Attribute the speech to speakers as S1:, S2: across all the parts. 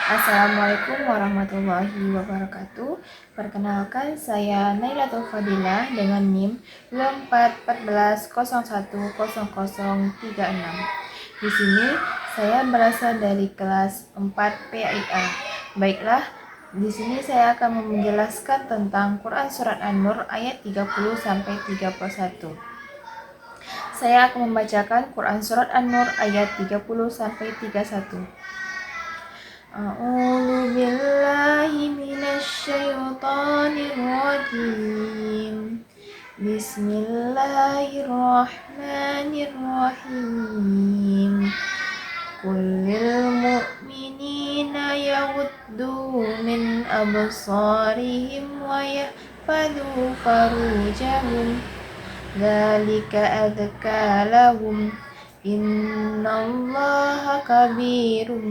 S1: Assalamualaikum warahmatullahi wabarakatuh. Perkenalkan, saya Nailatul Fadilah dengan NIM 2414010036. Di sini saya berasal dari kelas 4 PAIA. Baiklah, di sini saya akan menjelaskan tentang Quran Surat An-Nur ayat 30 sampai 31. Saya akan membacakan Quran Surat An-Nur ayat 30 sampai 31. A'udzu billahi minasyaitonir rajim. Bismillahirrahmanirrahim. Kullil mu'minina yaghuddu min absarihim wa yahfadhu farujahum. Dzalika adzka lahum. Innallaha kabirum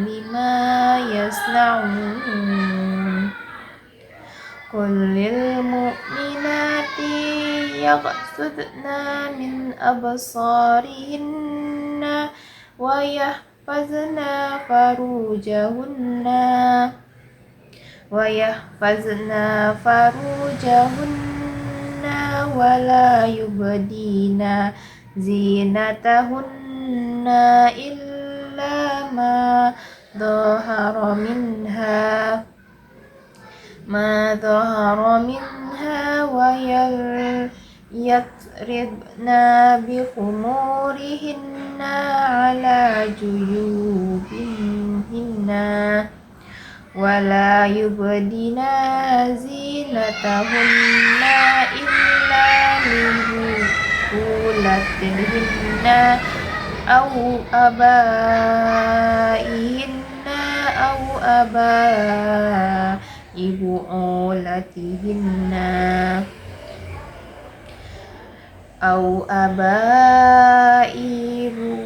S1: bima yasna'un. Kullil mu'minati yaghdudna min absarihinna wa yahfazna farujahunna wa la yubdina zinatahunna illa ma dhahara minha wa yatribna bi khumurihinna ala juyubihinna wa la yubdina zinatahunna illa libu'ulatihinna aw abaihinna aw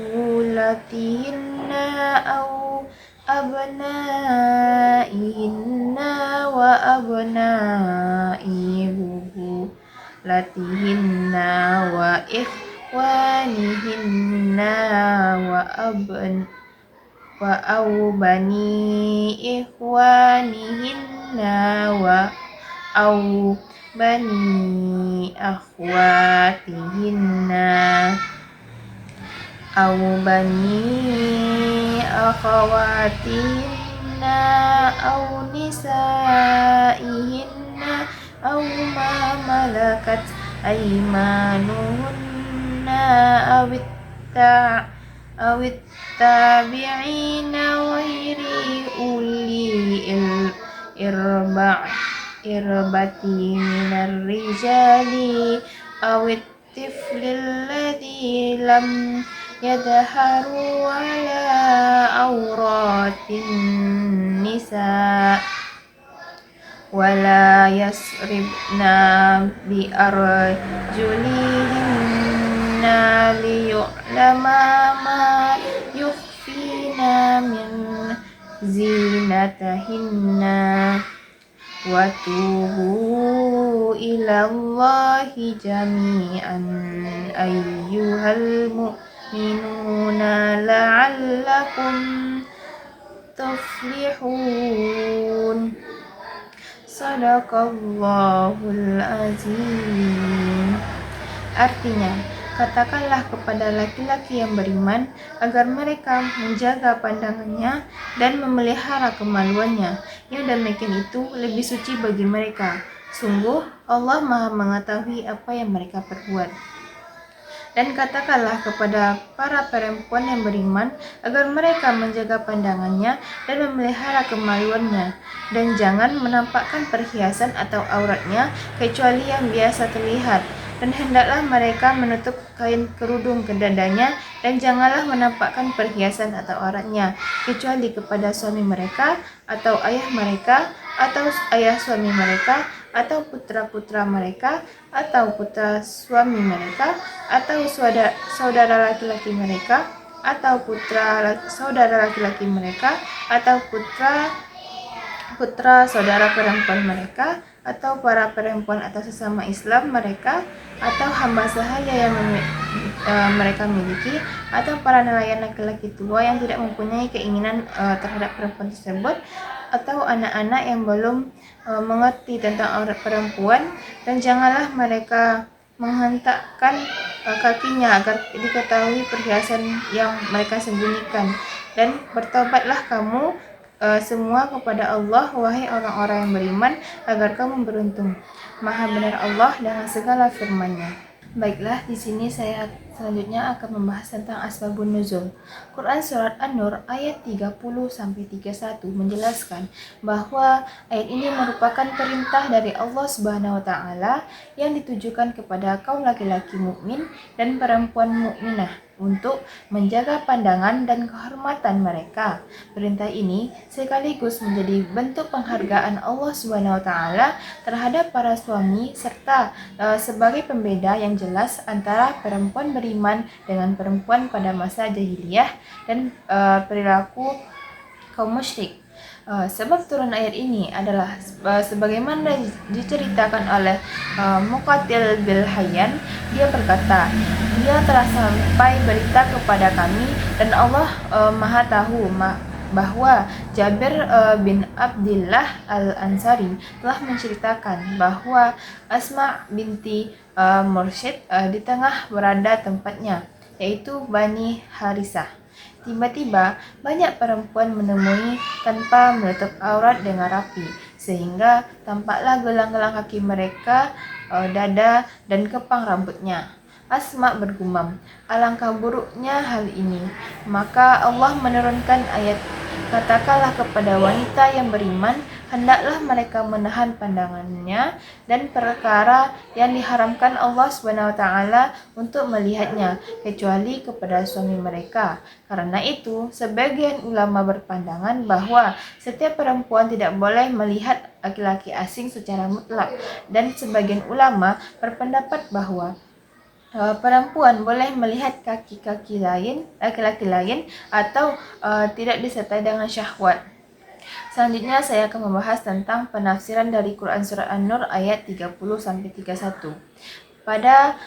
S1: bu'ulatihinna aw abnaihinna wa abnai bu'ulatihinna wa ikhwanihinna wa bani ikhwanihinna wa bani akhwatihinna aw nisaihinna aw ma malakat aymanuhunna awit tabi'ina ghairi uli irbati minar rijali awit tiflil ladzi lam yadharu ala auratin nisa wala yasribna bi arjulihinna liyu'lama ma yukhfina min zinatahinna wa tubu ilallahi jami'an ayyuhal mu'minuna la'allakum tuflihun. Sadaqallahul azim. Artinya, katakanlah kepada laki-laki yang beriman agar mereka menjaga pandangannya dan memelihara kemaluannya. Yang demikian itu lebih suci bagi mereka. Sungguh Allah Maha mengetahui apa yang mereka perbuat. Dan katakanlah kepada para perempuan yang beriman agar mereka menjaga pandangannya dan memelihara kemaluannya, dan jangan menampakkan perhiasan atau auratnya kecuali yang biasa terlihat, dan hendaklah mereka menutup kain kerudung ke dadanya, dan janganlah menampakkan perhiasan atau auratnya kecuali kepada suami mereka atau ayah mereka atau ayah suami mereka atau putra-putra mereka atau putra suami mereka atau saudara laki-laki mereka atau saudara laki-laki mereka atau putra saudara perempuan mereka atau para perempuan atau sesama Islam mereka, atau hamba sahaya yang mereka miliki, atau para nelayan laki-laki tua yang tidak mempunyai keinginan terhadap perempuan tersebut, atau anak-anak yang belum mengerti tentang aurat perempuan, dan janganlah mereka menghentakkan kakinya agar diketahui perhiasan yang mereka sembunyikan. Dan bertobatlah kamu semua kepada Allah, wahai orang-orang yang beriman, agar kamu beruntung. Maha benar Allah dengan segala firman-Nya. Baiklah, di sini saya selanjutnya akan membahas tentang asbabun nuzul. Quran surat An-Nur ayat 30-31 menjelaskan bahwa ayat ini merupakan perintah dari Allah Subhanahu wa taala yang ditujukan kepada kaum laki-laki mukmin dan perempuan mukminah untuk menjaga pandangan dan kehormatan mereka. Perintah ini sekaligus menjadi bentuk penghargaan Allah Subhanahu wa taala terhadap para suami serta sebagai pembeda yang jelas antara perempuan beriman dengan perempuan pada masa jahiliyah dan perilaku kaum musyrik. Sebab turun ayat ini adalah sebagaimana diceritakan oleh Muqatil bin Hayyan. Dia berkata, dia telah sampai berita kepada kami dan Allah Maha tahu bahwa Jabir bin Abdillah al-Ansari telah menceritakan bahwa Asma binti Mursyid di tengah berada tempatnya, yaitu Bani Harisah. Tiba-tiba banyak perempuan menemui tanpa menutup aurat dengan rapi, sehingga tampaklah gelang-gelang kaki mereka, dada, dan kepang rambutnya. Asma bergumam, alangkah buruknya hal ini. Maka Allah menurunkan ayat, katakanlah kepada wanita yang beriman, hendaklah mereka menahan pandangannya dan perkara yang diharamkan Allah SWT untuk melihatnya, kecuali kepada suami mereka. Karena itu, sebagian ulama berpandangan bahwa setiap perempuan tidak boleh melihat laki-laki asing secara mutlak, dan sebagian ulama berpendapat bahwa perempuan boleh melihat kaki-kaki lain, laki-laki lain, atau tidak disertai dengan syahwat. Selanjutnya saya akan membahas tentang penafsiran dari Quran Surat An-Nur ayat 30-31. Pada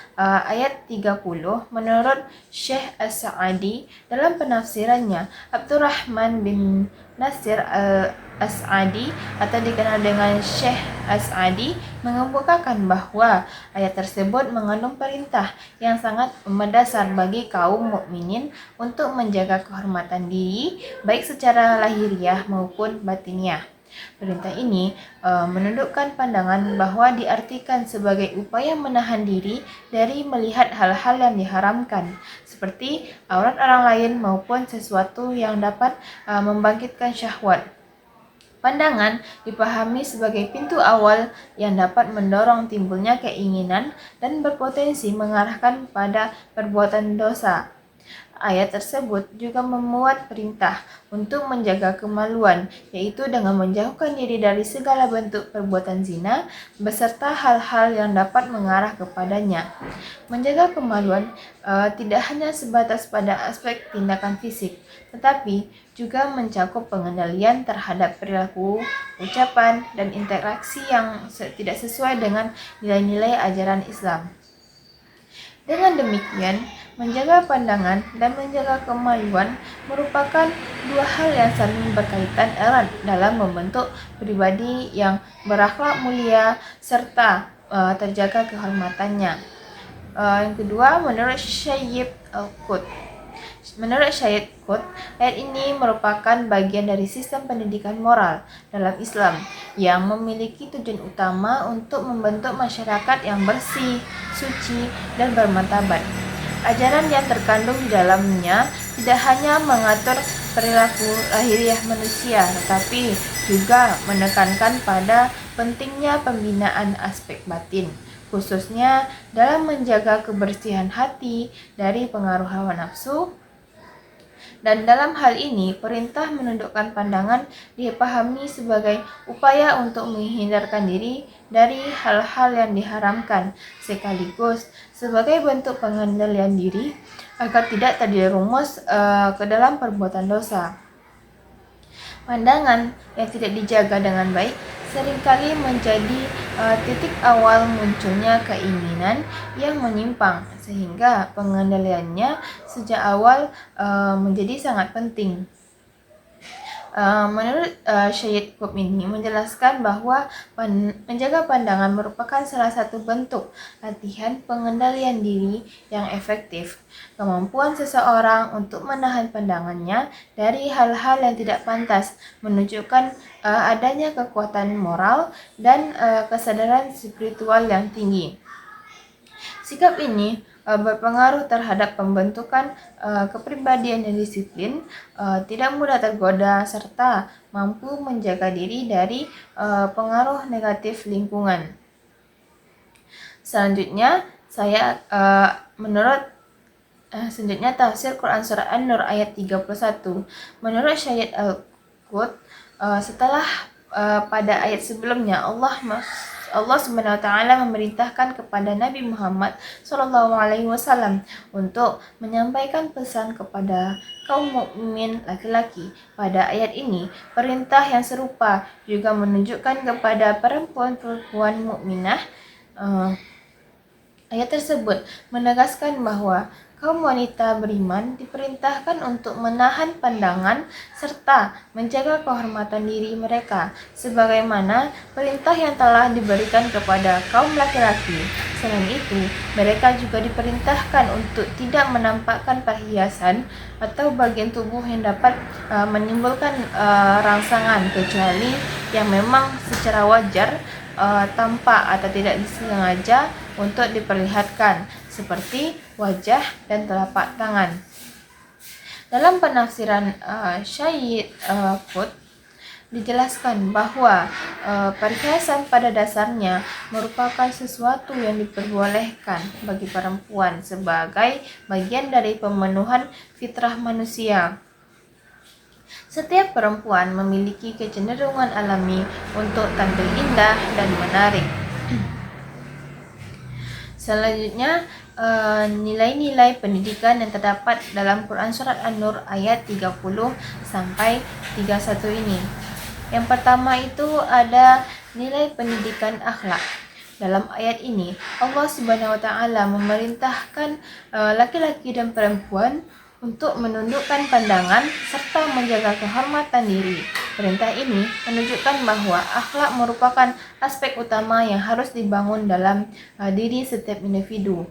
S1: ayat 30, menurut Syekh As-Sa'adi, dalam penafsirannya, Abdurrahman bin Nasir Al-As'adi atau dikenal dengan Syekh As-Sa'adi mengemukakan bahwa ayat tersebut mengandung perintah yang sangat mendasar bagi kaum mukminin untuk menjaga kehormatan diri baik secara lahiriah maupun batiniah. Perintah ini menundukkan pandangan bahwa diartikan sebagai upaya menahan diri dari melihat hal-hal yang diharamkan, seperti aurat orang lain maupun sesuatu yang dapat membangkitkan syahwat. Pandangan dipahami sebagai pintu awal yang dapat mendorong timbulnya keinginan dan berpotensi mengarahkan pada perbuatan dosa. Ayat tersebut juga memuat perintah untuk menjaga kemaluan, yaitu dengan menjauhkan diri dari segala bentuk perbuatan zina beserta hal-hal yang dapat mengarah kepadanya. Menjaga kemaluan tidak hanya sebatas pada aspek tindakan fisik, tetapi juga mencakup pengendalian terhadap perilaku, ucapan, dan interaksi yang tidak sesuai dengan nilai-nilai ajaran Islam. Dengan demikian, menjaga pandangan dan menjaga kemaluan merupakan dua hal yang saling berkaitan erat dalam membentuk pribadi yang berakhlak mulia serta terjaga kehormatannya. Yang kedua, menurut Syed Qutb, ayat ini merupakan bagian dari sistem pendidikan moral dalam Islam yang memiliki tujuan utama untuk membentuk masyarakat yang bersih, suci, dan bermartabat. Ajaran yang terkandung di dalamnya tidak hanya mengatur perilaku lahiriah manusia, tetapi juga menekankan pada pentingnya pembinaan aspek batin, khususnya dalam menjaga kebersihan hati dari pengaruh hawa nafsu. Dan dalam hal ini, perintah menundukkan pandangan dipahami sebagai upaya untuk menghindarkan diri dari hal-hal yang diharamkan, sekaligus sebagai bentuk pengendalian diri agar tidak terjerumus ke dalam perbuatan dosa. Pandangan yang tidak dijaga dengan baik seringkali menjadi titik awal munculnya keinginan yang menyimpang, sehingga pengendaliannya sejak awal menjadi sangat penting. Menurut Syed Qutb ini menjelaskan bahwa menjaga pandangan merupakan salah satu bentuk latihan pengendalian diri yang efektif. Kemampuan seseorang untuk menahan pandangannya dari hal-hal yang tidak pantas menunjukkan adanya kekuatan moral dan kesadaran spiritual yang tinggi. Sikap ini berpengaruh terhadap pembentukan kepribadian yang disiplin, tidak mudah tergoda, serta mampu menjaga diri dari pengaruh negatif lingkungan. Selanjutnya, selanjutnya tafsir Quran Surah An-Nur ayat 31. Menurut Syed Al-Qut, setelah pada ayat sebelumnya Allah Subhanahu wa taala memerintahkan kepada Nabi Muhammad SAW untuk menyampaikan pesan kepada kaum mukmin laki-laki. Pada ayat ini, perintah yang serupa juga menunjukkan kepada perempuan-perempuan mukminah. Ayat tersebut menegaskan bahwa kaum wanita beriman diperintahkan untuk menahan pandangan serta menjaga kehormatan diri mereka, sebagaimana perintah yang telah diberikan kepada kaum laki-laki. Selain itu, mereka juga diperintahkan untuk tidak menampakkan perhiasan atau bagian tubuh yang dapat menimbulkan rangsangan, kecuali yang memang secara wajar tampak atau tidak disengaja untuk diperlihatkan, seperti wajah dan telapak tangan. Dalam penafsiran Syed Qutb dijelaskan bahwa perhiasan pada dasarnya merupakan sesuatu yang diperbolehkan bagi perempuan sebagai bagian dari pemenuhan fitrah manusia. Setiap perempuan memiliki kecenderungan alami untuk tampil indah dan menarik. Selanjutnya, nilai-nilai pendidikan yang terdapat dalam Quran Surat An-Nur ayat 30 sampai 31 ini. Yang pertama itu ada nilai pendidikan akhlak. Dalam ayat ini, Allah Subhanahu wa taala memerintahkan laki-laki dan perempuan untuk menundukkan pandangan serta menjaga kehormatan diri. Perintah ini menunjukkan bahwa akhlak merupakan aspek utama yang harus dibangun dalam diri setiap individu.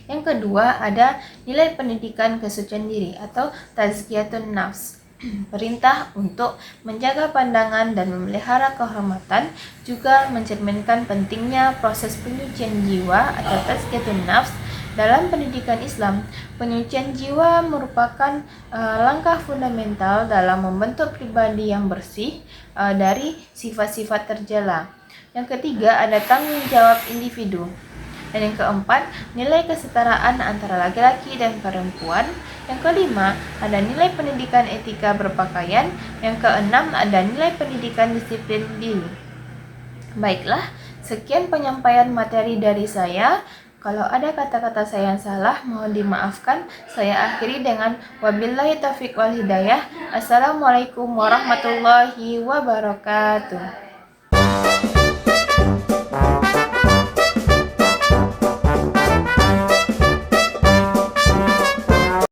S1: Yang kedua ada nilai pendidikan kesucian diri atau tazkiyatun nafs. Perintah untuk menjaga pandangan dan memelihara kehormatan juga mencerminkan pentingnya proses penyucian jiwa atau tazkiyatun nafs. Dalam pendidikan Islam, penyucian jiwa merupakan langkah fundamental dalam membentuk pribadi yang bersih dari sifat-sifat tercela. Yang ketiga ada tanggung jawab individu. Dan yang keempat, nilai kesetaraan antara laki-laki dan perempuan. Yang kelima, ada nilai pendidikan etika berpakaian. Yang keenam, ada nilai pendidikan disiplin diri. Baiklah, sekian penyampaian materi dari saya. Kalau ada kata-kata saya yang salah, mohon dimaafkan. Saya akhiri dengan wabillahi taufiq wal hidayah. Assalamualaikum warahmatullahi wabarakatuh.